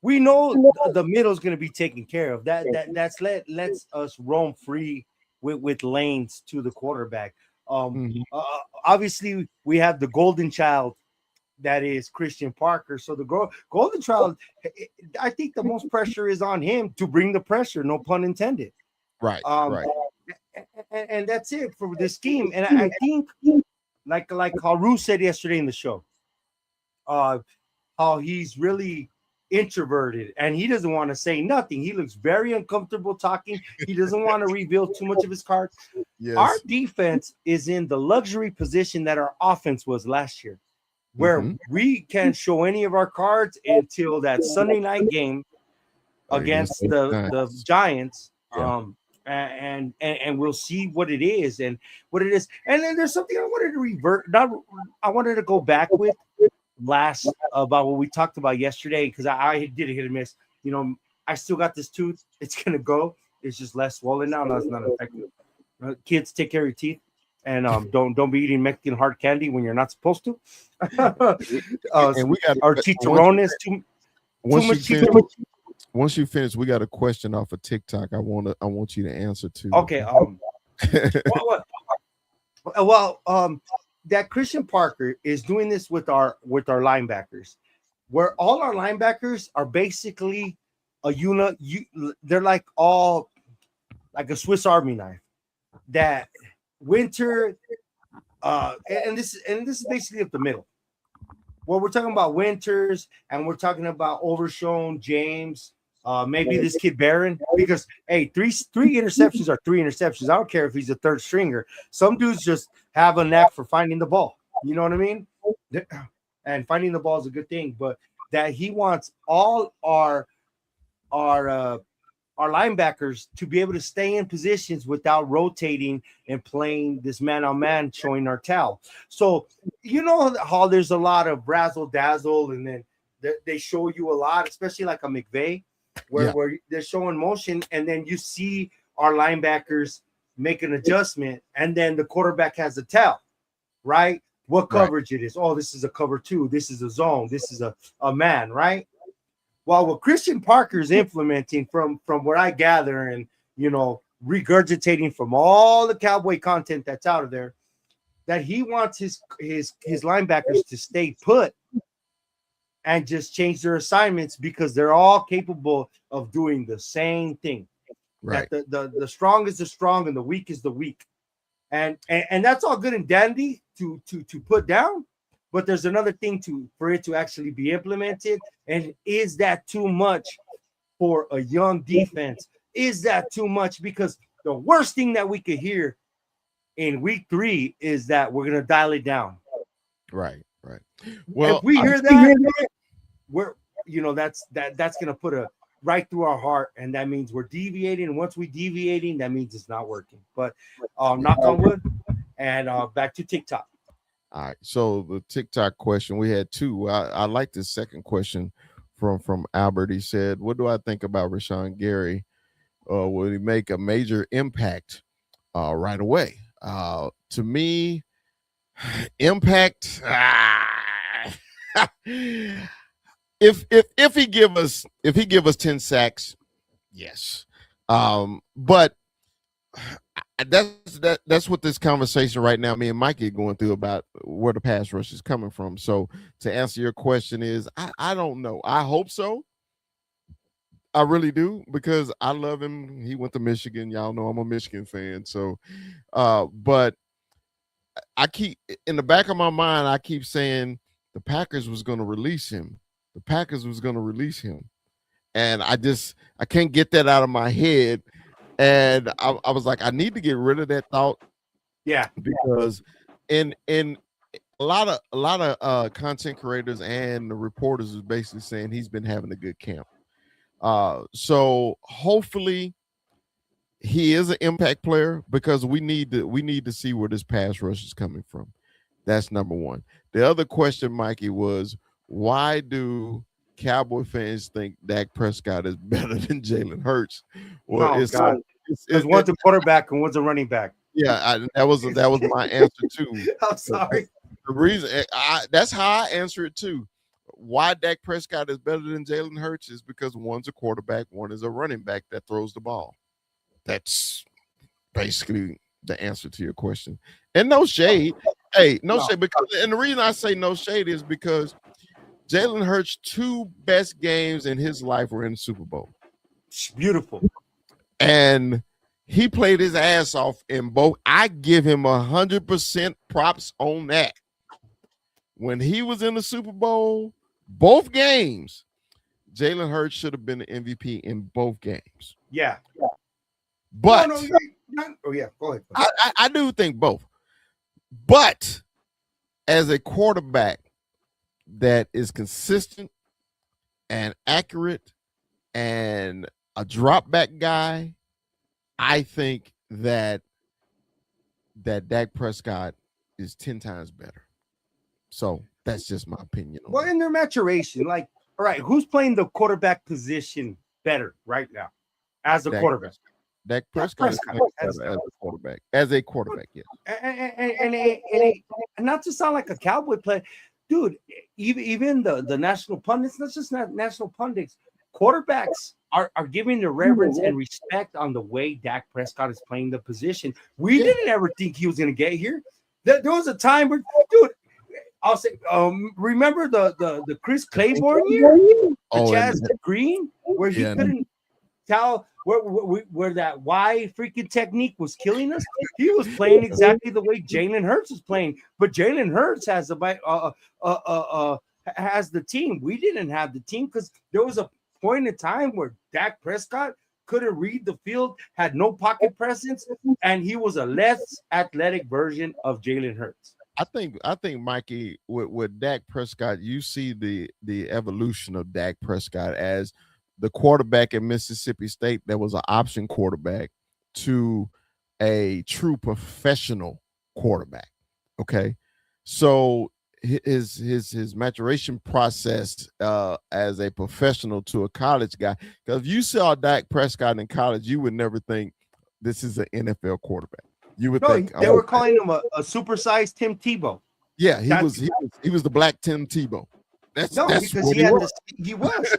Speaker 9: we know the middle is going to be taken care of. That's lets us roam free with lanes to the quarterback. Obviously, we have the golden child. That is Christian Parker. So the golden child, I think the most pressure is on him to bring the pressure, no pun intended.
Speaker 8: Right.
Speaker 9: And that's it for this scheme. And I think, like how Ru said yesterday in the show, how he's really introverted and he doesn't want to say nothing. He looks very uncomfortable talking. He doesn't want to reveal too much of his cards.
Speaker 8: Yes.
Speaker 9: Our defense is in the luxury position that our offense was last year, where we can't show any of our cards until that Sunday night game against the Giants.
Speaker 8: Yeah.
Speaker 9: And we'll see what it is and what it is. And then there's something I wanted to revert. I wanted to go back with last about what we talked about yesterday, because I did a hit and miss. You know, I still got this tooth. It's gonna go. It's just less swollen now. That's not effective. Kids, take care of your teeth, and don't be eating Mexican hard candy when you're not supposed to.
Speaker 8: And we got
Speaker 9: our chicharrones too much.
Speaker 8: Once you finish, we got a question off of TikTok. I want you to answer to.
Speaker 9: Okay. That Christian Parker is doing this with our linebackers, where all our linebackers are basically a unit. They're like all like a Swiss Army knife. That Winter, and this is basically up the middle. Well, we're talking about Winters, and we're talking about Overshown, James, maybe this kid Barron, because hey, three interceptions are three interceptions. I don't care if he's a third stringer. Some dudes just have a knack for finding the ball. You know what I mean? And finding the ball is a good thing, but that he wants all our linebackers to be able to stay in positions without rotating and playing this man-on-man, showing our towel. So you know how there's a lot of razzle dazzle, and then they show you a lot, especially like a McVay, where they're showing motion, and then you see our linebackers make an adjustment, and then the quarterback has a tell, right? What coverage it is. Oh, this is a cover 2. This is a zone. This is a man, right? Well, what Christian Parker is implementing from what I gather and, you know, regurgitating from all the Cowboy content that's out of there, that he wants his linebackers to stay put and just change their assignments, because they're all capable of doing the same thing.
Speaker 8: Right.
Speaker 9: That the strong is the strong and the weak is the weak. And that's all good and dandy to put down. But there's another thing for it to actually be implemented. And is that too much for a young defense? Is that too much? Because the worst thing that we could hear in week 3 is that we're going to dial it down.
Speaker 8: Right. Well,
Speaker 9: if we hear that, we're, you know, that's going to put a right through our heart. And that means we're deviating. And once we're deviating, that means it's not working. But knock on wood. And back to TikTok.
Speaker 8: All right. So the TikTok question, we had 2. I like the second question from Albert. He said, "What do I think about Rashawn Gary? Will he make a major impact right away?" To me, impact. If he give us 10 sacks, yes. But that's what this conversation right now, me and Mikey are going through about where the pass rush is coming from. So to answer your question is, I don't know. I hope so. I really do, because I love him. He went to Michigan. Y'all know I'm a Michigan fan. So, but I keep in the back of my mind, I keep saying the Packers was going to release him. The Packers was going to release him. And I can't get that out of my head. And I was like, I need to get rid of that thought.
Speaker 9: Yeah.
Speaker 8: Because in a lot of content creators and the reporters is basically saying he's been having a good camp. So hopefully he is an impact player, because we need to see where this pass rush is coming from. That's number one. The other question, Mikey, was why do Cowboy fans think Dak Prescott is better than Jalen Hurts? Well,
Speaker 9: it's one's a quarterback and one's a running back.
Speaker 8: Yeah, that was my answer too.
Speaker 9: I'm sorry.
Speaker 8: The reason that's how I answer it too. Why Dak Prescott is better than Jalen Hurts is because one's a quarterback, one is a running back that throws the ball. That's basically the answer to your question. And no shade. Hey, no shade. And the reason I say no shade is because Jalen Hurts' 2 best games in his life were in the Super Bowl.
Speaker 9: Beautiful.
Speaker 8: And he played his ass off in both. I give him 100% props on that. When he was in the Super Bowl, both games, Jalen Hurts should have been the MVP in both games.
Speaker 9: Yeah.
Speaker 8: But
Speaker 9: oh yeah, go ahead.
Speaker 8: I do think both. But as a quarterback that is consistent and accurate and a drop back guy, I think that Dak Prescott is 10 times better. So that's just my opinion.
Speaker 9: Well, in their maturation, like, all right, who's playing the quarterback position better right now as a quarterback?
Speaker 8: Dak Prescott as a quarterback. As a quarterback, yes.
Speaker 9: And not to sound like a Cowboy player, dude, even the national pundits, not just national pundits, quarterbacks are giving the reverence and respect on the way Dak Prescott is playing the position. We didn't ever think he was going to get here. There was a time where, dude, I'll say, remember the Chris Claiborne year, Chaz Green, where he couldn't tell where that why freaking technique was killing us. He was playing exactly the way Jalen Hurts was playing, but Jalen Hurts has has the team. We didn't have the team because there was a point in time where Dak Prescott couldn't read the field, had no pocket presence, and he was a less athletic version of Jalen Hurts.
Speaker 8: I think Mikey, with Dak Prescott, you see the evolution of Dak Prescott as the quarterback at Mississippi State that was an option quarterback to a true professional quarterback. Okay, so his maturation process as a professional to a college guy. Because if you saw Dak Prescott in college, you would never think this is an NFL quarterback. You would think
Speaker 9: they were calling him a supersized Tim Tebow.
Speaker 8: Yeah, he was the black Tim Tebow.
Speaker 9: Because he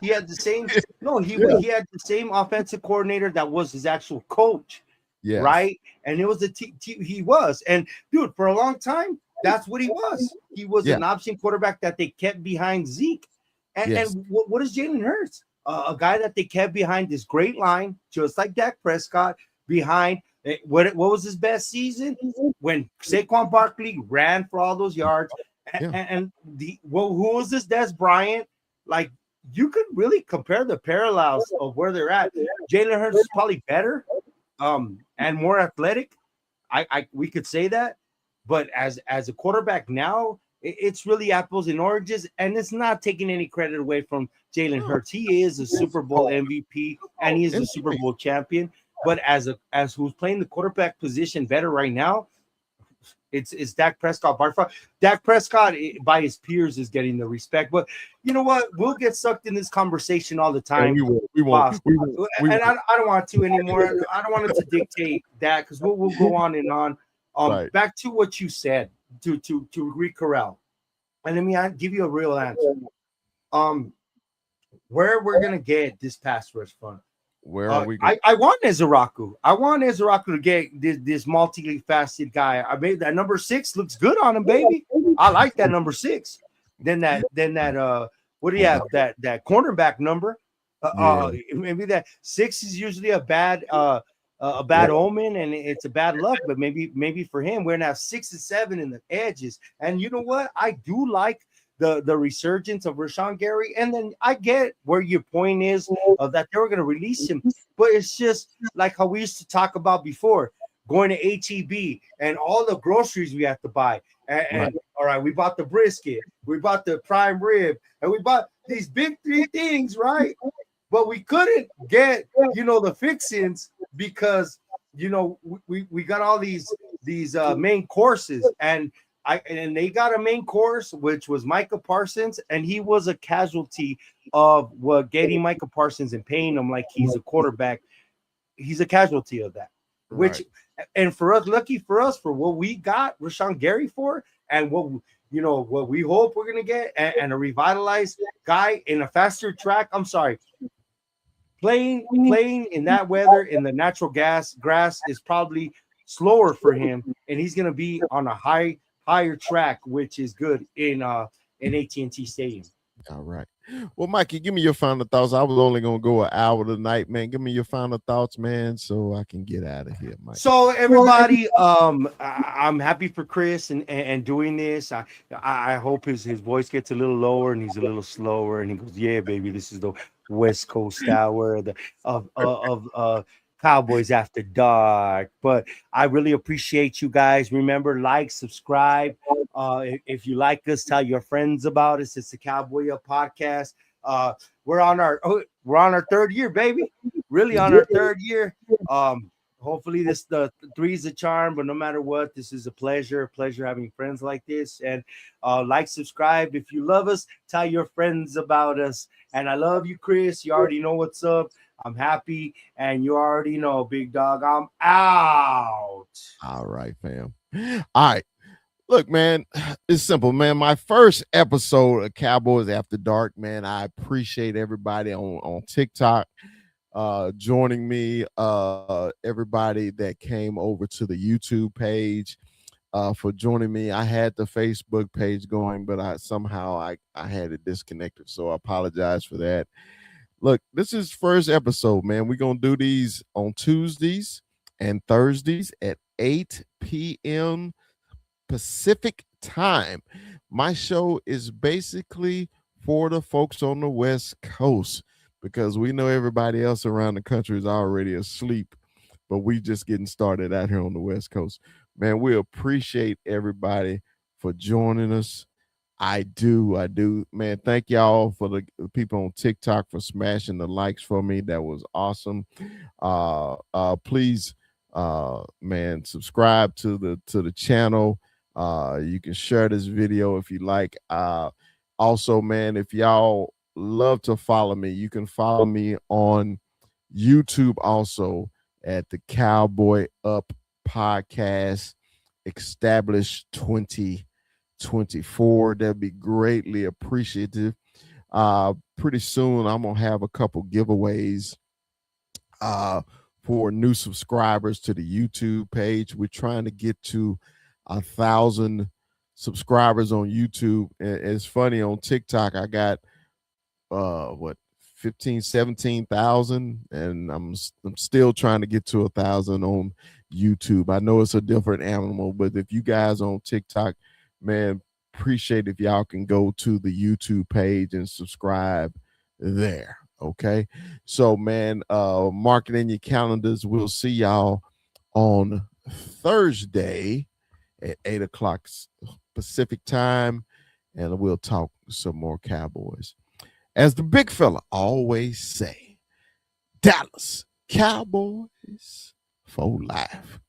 Speaker 9: had the same offensive coordinator that was his actual coach.
Speaker 8: Yeah, right.
Speaker 9: And it was he was. And dude, for a long time, that's what he was. He was an option quarterback that they kept behind Zeke. And what is Jalen Hurts? A guy that they kept behind this great line, just like Dak Prescott, behind. What was his best season? When Saquon Barkley ran for all those yards. And who was this? Des Bryant. Like, you could really compare the parallels of where they're at. Jalen Hurts is probably better and more athletic. We could say that. But as a quarterback now, it's really apples and oranges, and it's not taking any credit away from Jalen Hurts. He is a Super Bowl MVP, and he is a Super Bowl champion. But as who's playing the quarterback position better right now, it's Dak Prescott. By far, Dak Prescott by his peers is getting the respect. But you know what? We'll get sucked in this conversation all the time.
Speaker 8: Yeah, we won't.
Speaker 9: And I don't want to anymore. I don't want it to dictate that because we'll go on and on. Right. Back to what you said to Rick Corral. And let me give you a real answer. Where we're gonna get this pass rush from?
Speaker 8: Where are we?
Speaker 9: I want Ezeraku. I want Ezeraku to get this multi-faceted guy. I made that number 6 looks good on him, baby. I like that number 6. Then that what do you have? That cornerback number. Maybe that 6 is usually a bad omen and it's a bad luck, but maybe for him we're gonna have 6 and 7 in the edges. And you know what? I do like the resurgence of Rashawn Gary, and then I get where your point is of that they were going to release him, but it's just like how we used to talk about before, going to HEB and all the groceries we have to buy. And all right, we bought the brisket, we bought the prime rib, and we bought these big 3 things, right? But we couldn't get the fixings because we got all these main courses, and they got a main course, which was Micah Parsons, and he was a casualty of getting Micah Parsons and paying him like he's a quarterback. He's a casualty of that. Which, and for us, lucky for us, for what we got Rashawn Gary for, and what we hope we're gonna get, and a revitalized guy in a faster track. I'm sorry, playing in that weather in the natural grass is probably slower for him, and he's gonna be on a higher track, which is good in AT&T Stadium.
Speaker 8: All right. Well, Mikey, give me your final thoughts. I was only gonna go an hour tonight, man. Give me your final thoughts, man, so I can get out of here, Mike.
Speaker 9: So everybody, I'm happy for Chris and doing this. I hope his voice gets a little lower and he's a little slower and he goes, yeah, baby, this is the West Coast hour of Cowboys After Dark. But I really appreciate you guys. Remember, like, subscribe. If you like us, tell your friends about us. It's the Cowboy Up Podcast. We're on our third year, baby. Really on our third year. Hopefully the three is a charm, but no matter what, this is a pleasure having friends like this. And like, subscribe. If you love us, tell your friends about us. And I love you, Chris. You already know what's up. I'm happy, and you already know, big dog, I'm out.
Speaker 8: All right, fam. All right. Look, man, it's simple, man. My first episode of Cowboys After Dark, man. I appreciate everybody on TikTok joining me, everybody that came over to the YouTube page for joining me. I had the Facebook page going, but I had it disconnected, so I apologize for that. Look, this is first episode, man. We're going to do these on Tuesdays and Thursdays at 8 p.m. Pacific time. My show is basically for the folks on the West Coast because we know everybody else around the country is already asleep, but we just getting started out here on the West Coast. Man, we appreciate everybody for joining us. I do, man. Thank y'all for the people on TikTok for smashing the likes for me. That was awesome. Please, man, subscribe to the channel. You can share this video if you like. Also, man, if y'all love to follow me, you can follow me on YouTube also at the Cowboy Up Podcast, established 2024. That'd be greatly appreciative. Pretty soon I'm gonna have a couple giveaways for new subscribers to the YouTube page. We're trying to get to 1,000 subscribers on YouTube. And it's funny, on TikTok I got 17,000, and I'm still trying to get to 1,000 on YouTube. I know it's a different animal, but if you guys on TikTok, man, appreciate if y'all can go to the YouTube page and subscribe there. Okay, so man, mark it in your calendars. We'll see y'all on Thursday at 8 o'clock Pacific time, and we'll talk some more Cowboys. As the big fella always say, Dallas Cowboys for life.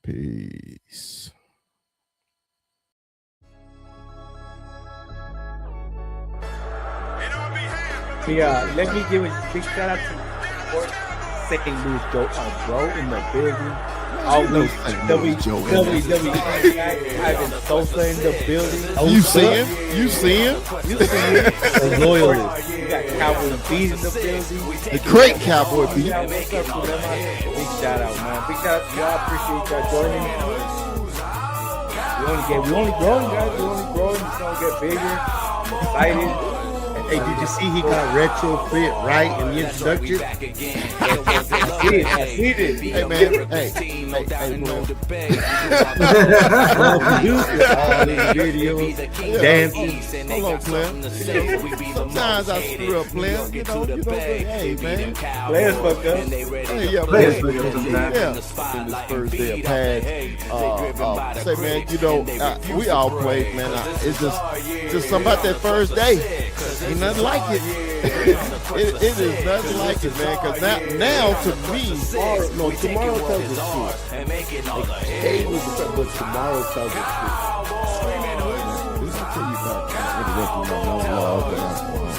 Speaker 8: Peace.
Speaker 10: Yeah, let me give a big shout out to St. Louis Joe, bro, in the building. Always WWE. Ivan Sosa in the building.
Speaker 8: You see him?
Speaker 10: The loyalist. You got Cowboy Beat in the building.
Speaker 8: The great Cowboy Beat.
Speaker 10: Big shout out, man. Big shout out to y'all. Appreciate y'all joining. We only growing, guys. We only growing. It's gonna get bigger. Excited. Hey, did you see he got retrofit right in the introduction? I see it.
Speaker 8: Hey, man. Hey, man.
Speaker 10: All these videos, dancing.
Speaker 8: Hold on, player. Sometimes I screw up, player. You know, hey, man.
Speaker 10: Players fuck up.
Speaker 8: Hey, yeah, players fuck up sometimes. Yeah. In this first day of pad. Say, man, you know, we all played, man. It's just something about that first day. Ain't nothing like it. It is nothing like it, man. Because now to me,
Speaker 10: tomorrow tells the truth. Today was the truth, but tomorrow tells the truth.
Speaker 8: This is tell you about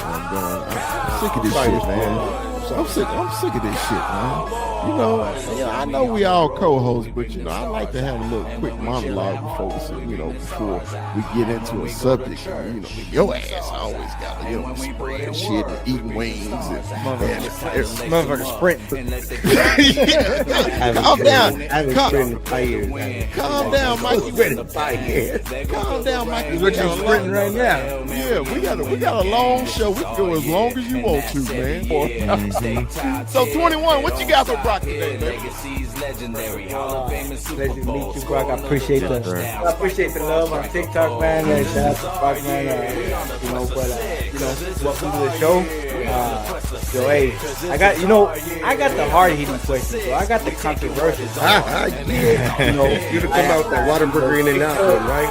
Speaker 8: I'm sick of this shit, man. I'm sick of this shit, man. You know, I know we all co-hosts, but you know, I like to have a little quick monologue before we get into a subject. And, you know, your ass always got to spread shit and eating wings and
Speaker 10: motherfucker sprint.
Speaker 8: Calm down.
Speaker 10: I haven't sprinted in 5 years.
Speaker 8: Calm down, Mikey. Calm down, Mikey.
Speaker 10: What you sprinting right now?
Speaker 8: Yeah, we got a long show. We can go as long as you want to, man. So 21, what you got for Brock today, man?
Speaker 10: Pleasure to meet you, Brock. I appreciate the love on TikTok, man. Shout out to Brock, man. Welcome to the show. Hey, I got the hard hitting questions, so I got the controversial.
Speaker 9: Yeah. You to come out with that Whataburger in and out, right?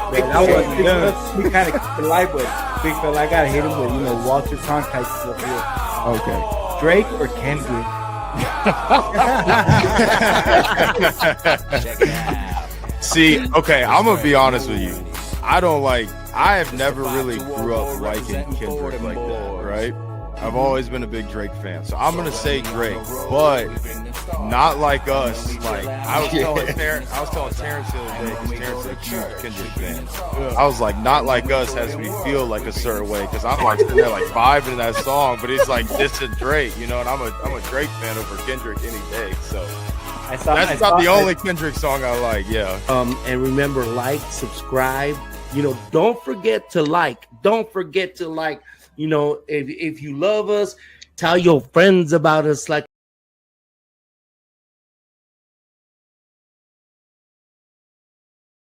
Speaker 10: We kind of keep it light, but big fella, I gotta hit him with Walter Cronkite stuff here.
Speaker 8: Okay.
Speaker 10: Drake or Kendrick?
Speaker 3: See, okay, I'm gonna be honest with you. I have never really grew up liking Kendrick like that, right? I've always been a big Drake fan, so I'm gonna say Drake, but not like us. Like I was telling Terrence the other day, because Terrence is a huge Kendrick fan. I was like, not like us has me feel like a certain way, because I'm like sitting there like vibing to that song, but it's like this is Drake, you know, and I'm a Drake fan over Kendrick any day. So that's not the only Kendrick song I like. Yeah.
Speaker 9: And remember, like, subscribe. You know, don't forget to like. You know, if you love us, tell your friends about us. Like